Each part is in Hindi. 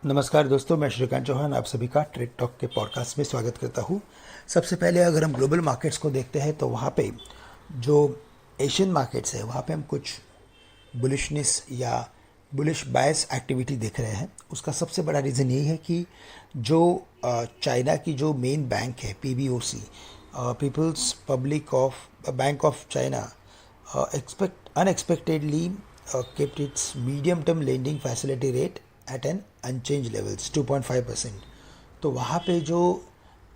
नमस्कार दोस्तों, मैं श्रीकांत चौहान आप सभी का ट्रेड टॉक के पॉडकास्ट में स्वागत करता हूँ। सबसे पहले अगर हम ग्लोबल मार्केट्स को देखते हैं तो वहाँ पे जो एशियन मार्केट्स है वहाँ पे हम कुछ बुलिशनेस या बुलिश बायस एक्टिविटी देख रहे हैं। उसका सबसे बड़ा रीज़न यही है कि जो चाइना की जो मेन बैंक है PBOC, people's public of bank of China, expect unexpectedly kept its medium term lending facility rate at an unchanged levels 2.5%। तो वहाँ पे जो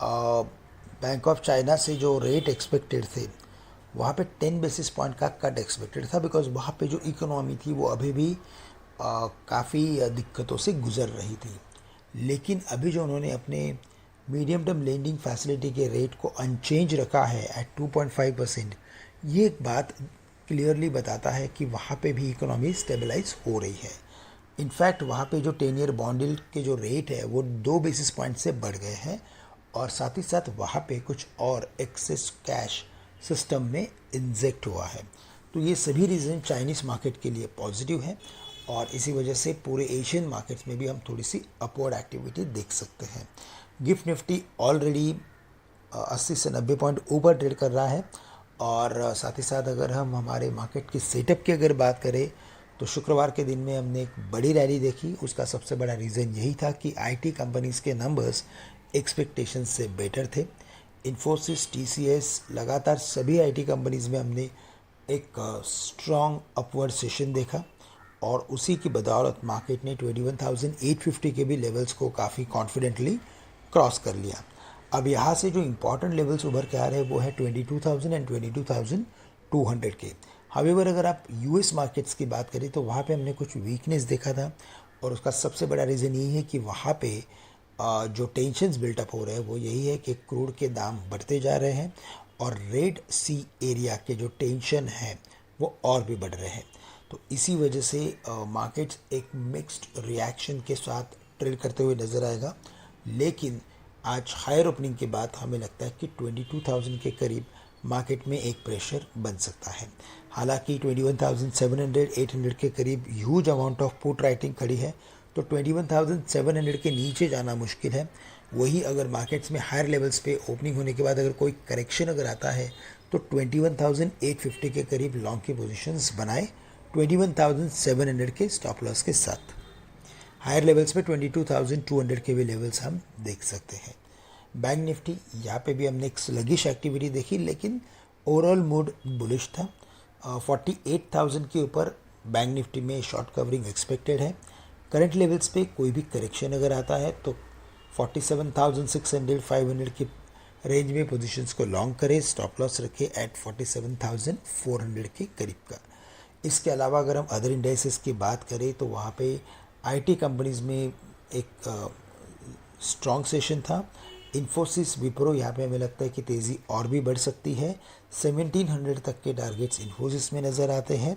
बैंक ऑफ चाइना से जो रेट एक्सपेक्टेड थे वहाँ पे 10 बेसिस पॉइंट का कट एक्सपेक्टेड था, बिकॉज वहाँ पे जो इकोनॉमी थी वो अभी भी काफ़ी दिक्कतों से गुजर रही थी। लेकिन अभी जो उन्होंने अपने मीडियम टर्म लेंडिंग फैसिलिटी के रेट को अनचेंज रखा है एट 2.5%, ये एक बात क्लियरली बताता है कि वहाँ पे भी इकोनॉमी स्टेबलाइज हो रही है। इनफैक्ट वहाँ पे जो 10 ईयर बॉन्ड यील्ड के जो रेट है वो 2 बेसिस पॉइंट से बढ़ गए हैं, और साथ ही साथ वहाँ पे कुछ और एक्सेस कैश सिस्टम में इंजेक्ट हुआ है। तो ये सभी रीज़न चाइनीज़ मार्केट के लिए पॉजिटिव है, और इसी वजह से पूरे एशियन मार्केट्स में भी हम थोड़ी सी अपवर्ड एक्टिविटी देख सकते हैं। गिफ्ट निफ्टी ऑलरेडी 80 से 90 पॉइंट ऊपर ट्रेड कर रहा है, और साथ ही साथ अगर हम हमारे मार्केट की सेटअप की अगर बात करें तो शुक्रवार के दिन में हमने एक बड़ी रैली देखी। उसका सबसे बड़ा रीज़न यही था कि आईटी कंपनीज़ के नंबर्स एक्सपेक्टेशन से बेटर थे। इन्फोसिस, टीसीएस, लगातार सभी आईटी कंपनीज़ में हमने एक स्ट्रॉन्ग अपवर्ड सेशन देखा, और उसी की बदौलत मार्केट ने 21,850 के भी लेवल्स को काफ़ी कॉन्फिडेंटली क्रॉस कर लिया। अब यहाँ से जो इम्पॉर्टेंट लेवल्स उभर के आ रहे हैं वो है 22,000 एंड 22,200 के। हावेवर अगर आप यूएस मार्केट्स की बात करें तो वहाँ पे हमने कुछ वीकनेस देखा था, और उसका सबसे बड़ा रीज़न यही है कि वहाँ पे जो टेंशन्स बिल्टअप हो रहे हैं वो यही है कि क्रूड के दाम बढ़ते जा रहे हैं, और रेड सी एरिया के जो टेंशन है वो और भी बढ़ रहे हैं। तो इसी वजह से मार्केट्स एक मिक्स्ड रिएक्शन के साथ ट्रेड करते हुए नज़र आएगा। लेकिन आज हायर ओपनिंग के बाद हमें लगता है कि 22,000 के करीब मार्केट में एक प्रेशर बन सकता है। हालांकि 21,700 800 के करीब huge amount of put writing खड़ी है, तो 21,700 के नीचे जाना मुश्किल है। वही अगर मार्केट्स में हायर लेवल्स पे ओपनिंग होने के बाद अगर कोई करेक्शन अगर आता है तो 21,850 के करीब लॉन्ग की पोजीशंस बनाए 21,700 के स्टॉप लॉस के साथ। हायर लेवल्स पे 22,200 के भी लेवल्स हम देख सकते हैं। बैंक निफ्टी यहाँ पे भी हमने एक स्लगिश एक्टिविटी देखी, लेकिन ओवरऑल मूड बुलिश था। 48,000 के ऊपर बैंक निफ्टी में शॉर्ट कवरिंग एक्सपेक्टेड है। करंट लेवल्स पे कोई भी करेक्शन अगर आता है तो 47,600 500 की रेंज में पोजीशंस को लॉन्ग करें, स्टॉप लॉस रखें एट 47,400 के करीब का। इसके अलावा अगर हम अदर इंडेक्सेस की बात करें तो वहाँ पे आईटी कंपनीज़ में एक स्ट्रॉन्ग सेशन था। इन्फोसिस, विप्रो, यहाँ पे हमें लगता है कि तेज़ी और भी बढ़ सकती है। 1700 तक के टारगेट्स इन्फोसिस में नज़र आते हैं,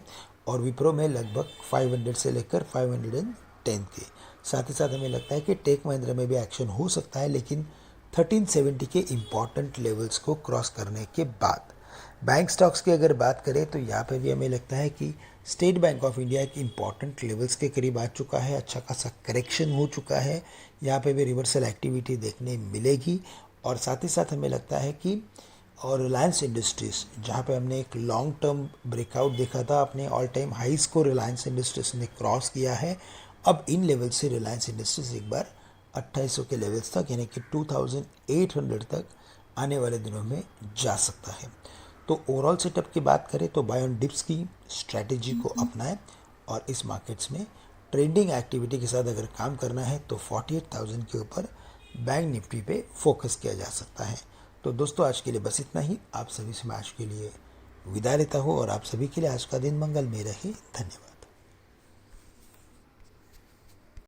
और विप्रो में लगभग 500 से लेकर 510 के। साथ ही साथ हमें लगता है कि टेक महिंद्रा में भी एक्शन हो सकता है, लेकिन 1370 के इम्पॉर्टेंट लेवल्स को क्रॉस करने के बाद। बैंक स्टॉक्स की अगर बात करें तो यहाँ पे भी हमें लगता है कि स्टेट बैंक ऑफ इंडिया एक इम्पॉर्टेंट लेवल्स के करीब आ चुका है। अच्छा खासा करेक्शन हो चुका है, यहाँ पे भी रिवर्सल एक्टिविटी देखने मिलेगी। और साथ ही साथ हमें लगता है कि और रिलायंस इंडस्ट्रीज़, जहाँ पे हमने एक लॉन्ग टर्म ब्रेकआउट देखा था, अपने ऑल टाइम हाइस को रिलायंस इंडस्ट्रीज ने क्रॉस किया है। अब इन लेवल से रिलायंस इंडस्ट्रीज एक बार 2800 के लेवल्स तक यानी कि 2800 तक आने वाले दिनों में जा सकता है। तो ओवरऑल सेटअप की बात करें तो बाय ऑन डिप्स की स्ट्रैटेजी को अपनाएं, और इस मार्केट्स में ट्रेडिंग एक्टिविटी के साथ अगर काम करना है तो 48,000 के ऊपर बैंक निफ्टी पे फोकस किया जा सकता है। तो दोस्तों आज के लिए बस इतना ही। आप सभी से मैं आज के लिए विदा लेता हूँ, और आप सभी के लिए आज का दिन मंगलमय रहे। धन्यवाद।